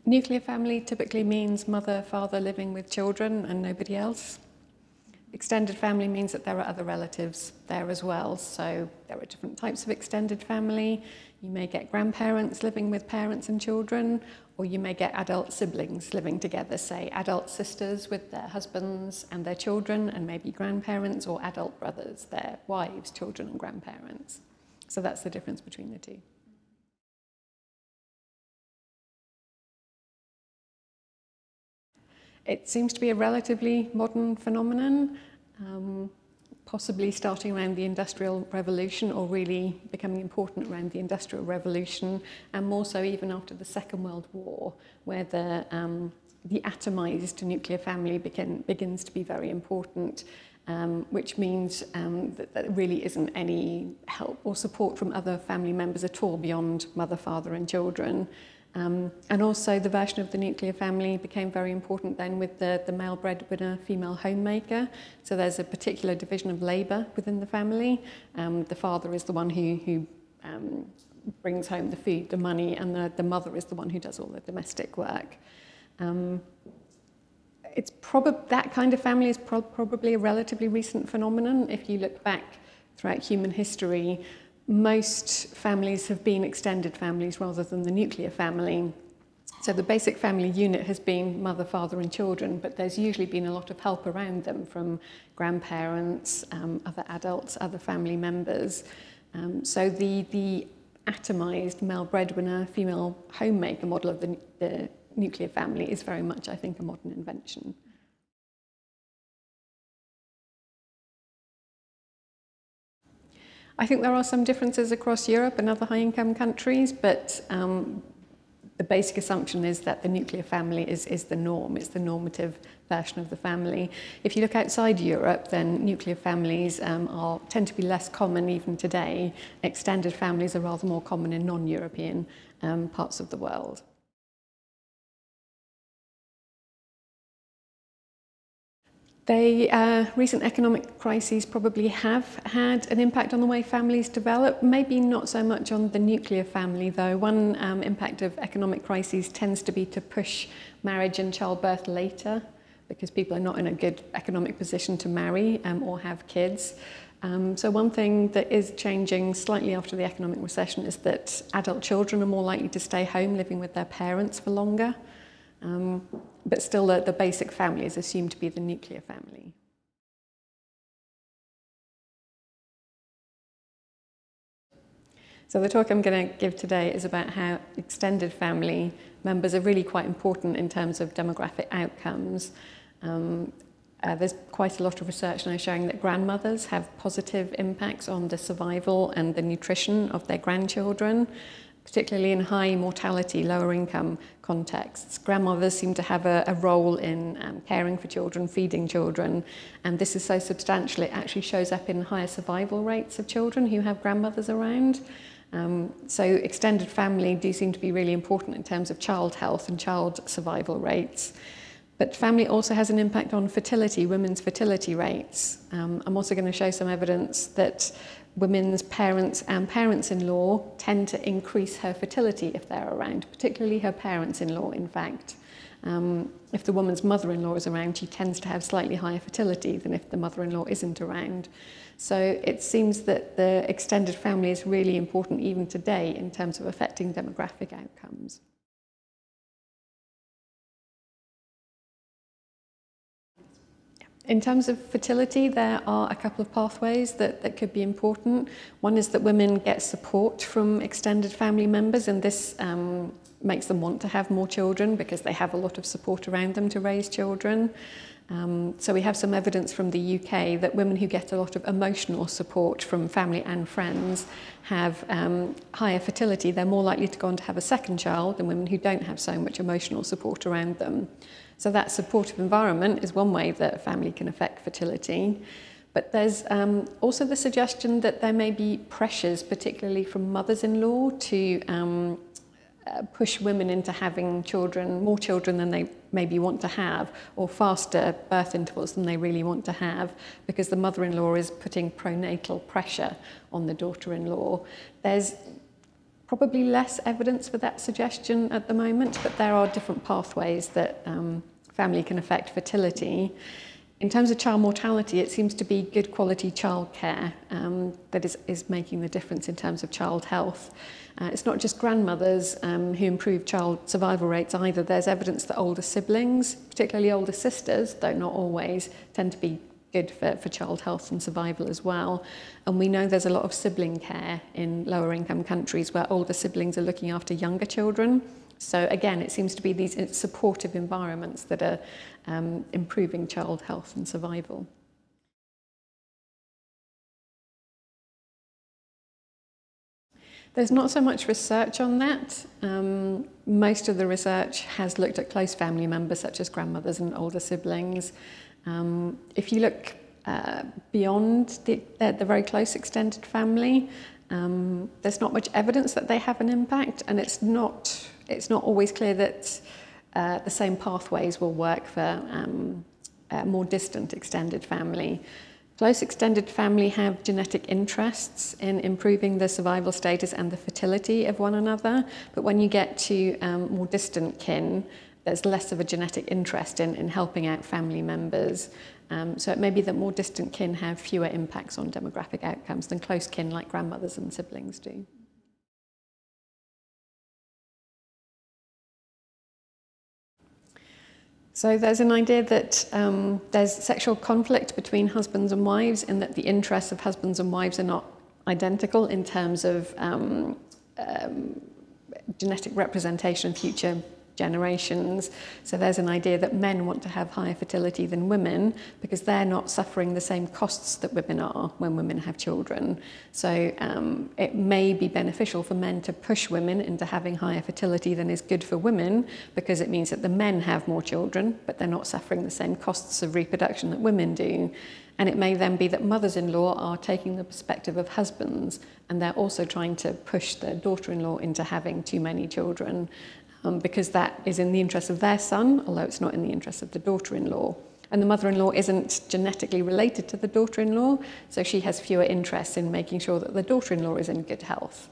Nuclear family typically means mother, father living with children and nobody else. Extended family means that there are other relatives there as well. So there are different types of extended family. You may get grandparents living with parents and children, or you may get adult siblings living together, say adult sisters with their husbands and their children and maybe grandparents, or adult brothers, their wives, children and grandparents. So that's the difference between the two. It seems to be a relatively modern phenomenon, possibly starting around the Industrial Revolution, or really becoming important around the Industrial Revolution, and more so even after the Second World War, where the atomized nuclear family begins to be very important, which means that there really isn't any help or support from other family members at all beyond mother, father and children. And also the version of the nuclear family became very important then with the male breadwinner, female homemaker. So there's a particular division of labour within the family. The father is the one who brings home the food, the money, and the mother is the one who does all the domestic work. That kind of family is probably a relatively recent phenomenon. If you look back throughout human history, most families have been extended families rather than the nuclear family. So the basic family unit has been mother, father and children, but there's usually been a lot of help around them from grandparents, other adults, other family members. So the atomized male breadwinner, female homemaker model of the nuclear family is very much, I think, a modern invention. I think there are some differences across Europe and other high-income countries, but the basic assumption is that the nuclear family is the norm. It's the normative version of the family. If you look outside Europe, then nuclear families tend to be less common even today. Extended families are rather more common in non-European parts of the world. Recent economic crises probably have had an impact on the way families develop, maybe not so much on the nuclear family though. One impact of economic crises tends to be to push marriage and childbirth later, because people are not in a good economic position to marry or have kids. So one thing that is changing slightly after the economic recession is that adult children are more likely to stay home living with their parents for longer. But still the basic family is assumed to be the nuclear family. So the talk I'm going to give today is about how extended family members are really quite important in terms of demographic outcomes. There's quite a lot of research now showing that grandmothers have positive impacts on the survival and the nutrition of their grandchildren, particularly in high mortality, lower income contexts. Grandmothers seem to have a role in caring for children, feeding children, and this is so substantial it actually shows up in higher survival rates of children who have grandmothers around. So extended family do seem to be really important in terms of child health and child survival rates. But family also has an impact on fertility, women's fertility rates. I'm also going to show some evidence that women's parents and parents-in-law tend to increase her fertility if they're around, particularly her parents-in-law, in fact. If the woman's mother-in-law is around, she tends to have slightly higher fertility than if the mother-in-law isn't around. So it seems that the extended family is really important even today in terms of affecting demographic outcomes. In terms of fertility, there are a couple of pathways that could be important. One is that women get support from extended family members, and this makes them want to have more children because they have a lot of support around them to raise children. So we have some evidence from the UK that women who get a lot of emotional support from family and friends have higher fertility. They're more likely to go on to have a second child than women who don't have so much emotional support around them. So that supportive environment is one way that a family can affect fertility. But there's also the suggestion that there may be pressures, particularly from mothers-in-law, to push women into having children, more children than they maybe want to have, or faster birth intervals than they really want to have, because the mother-in-law is putting pronatal pressure on the daughter-in-law. There's Probably less evidence for that suggestion at the moment, but there are different pathways that family can affect fertility. In terms of child mortality, it seems to be good quality childcare that is making the difference in terms of child health. It's not just grandmothers who improve child survival rates either. There's evidence that older siblings, particularly older sisters, though not always, tend to be good for child health and survival as well. And we know there's a lot of sibling care in lower income countries where older siblings are looking after younger children. So again, it seems to be these supportive environments that are improving child health and survival. There's not so much research on that. Most of the research has looked at close family members such as grandmothers and older siblings. If you look beyond the very close extended family, there's not much evidence that they have an impact, and it's not always clear that the same pathways will work for a more distant extended family. Close extended family have genetic interests in improving the survival status and the fertility of one another, but when you get to more distant kin, there's less of a genetic interest in helping out family members. So it may be that more distant kin have fewer impacts on demographic outcomes than close kin like grandmothers and siblings do. So there's an idea that there's sexual conflict between husbands and wives, in that the interests of husbands and wives are not identical in terms of genetic representation of future generations. So there's an idea that men want to have higher fertility than women because they're not suffering the same costs that women are when women have children. So it may be beneficial for men to push women into having higher fertility than is good for women, because it means that the men have more children, but they're not suffering the same costs of reproduction that women do. And it may then be that mothers-in-law are taking the perspective of husbands, and they're also trying to push their daughter-in-law into having too many children. Because that is in the interest of their son, although it's not in the interest of the daughter-in-law. And the mother-in-law isn't genetically related to the daughter-in-law, so she has fewer interests in making sure that the daughter-in-law is in good health.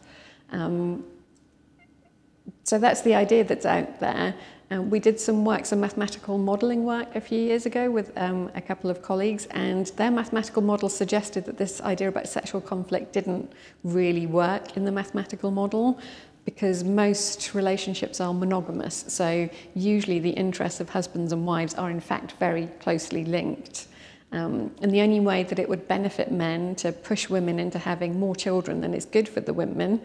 So that's the idea that's out there. We did some mathematical modelling work a few years ago with a couple of colleagues, and their mathematical model suggested that this idea about sexual conflict didn't really work in the mathematical model, because most relationships are monogamous. So usually the interests of husbands and wives are in fact very closely linked. And the only way that it would benefit men to push women into having more children than is good for the women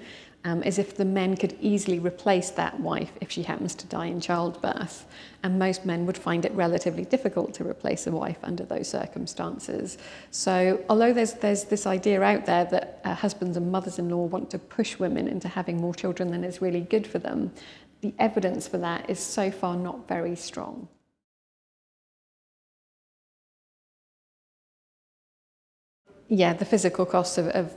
is if the men could easily replace that wife if she happens to die in childbirth. And most men would find it relatively difficult to replace a wife under those circumstances. So although there's this idea out there that husbands and mothers-in-law want to push women into having more children than is really good for them, the evidence for that is so far not very strong. Yeah, the physical costs of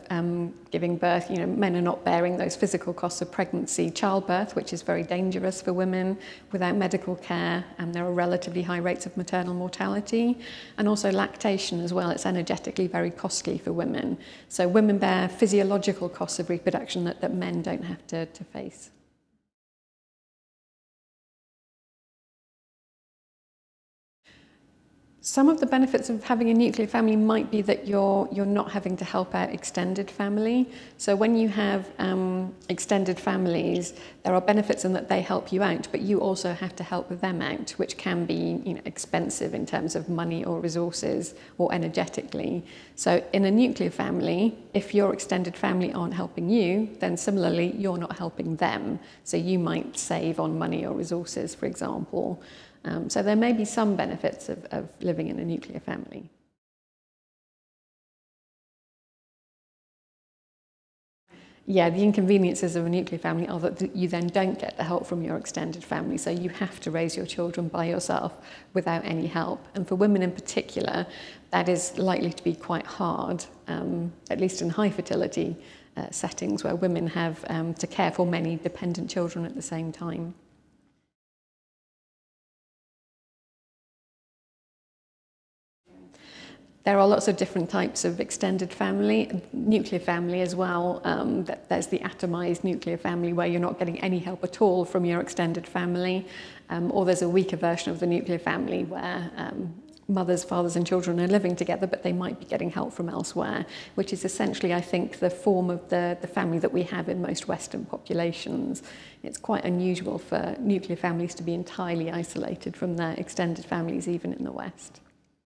giving birth, men are not bearing those physical costs of pregnancy, childbirth, which is very dangerous for women without medical care, and there are relatively high rates of maternal mortality, and also lactation as well. It's energetically very costly for women. So women bear physiological costs of reproduction that men don't have to face. Some of the benefits of having a nuclear family might be that you're not having to help out extended family. So when you have extended families, there are benefits in that they help you out, but you also have to help them out, which can be expensive in terms of money or resources or energetically. So in a nuclear family, if your extended family aren't helping you, then similarly you're not helping them. So you might save on money or resources, for example. So there may be some benefits of living in a nuclear family. Yeah, the inconveniences of a nuclear family are that you then don't get the help from your extended family, so you have to raise your children by yourself without any help. And for women in particular, that is likely to be quite hard, at least in high fertility settings where women have to care for many dependent children at the same time. There are lots of different types of extended family, nuclear family as well. There's the atomized nuclear family where you're not getting any help at all from your extended family, or there's a weaker version of the nuclear family where mothers, fathers and children are living together, but they might be getting help from elsewhere, which is essentially, I think, the form of the family that we have in most Western populations. It's quite unusual for nuclear families to be entirely isolated from their extended families, even in the West.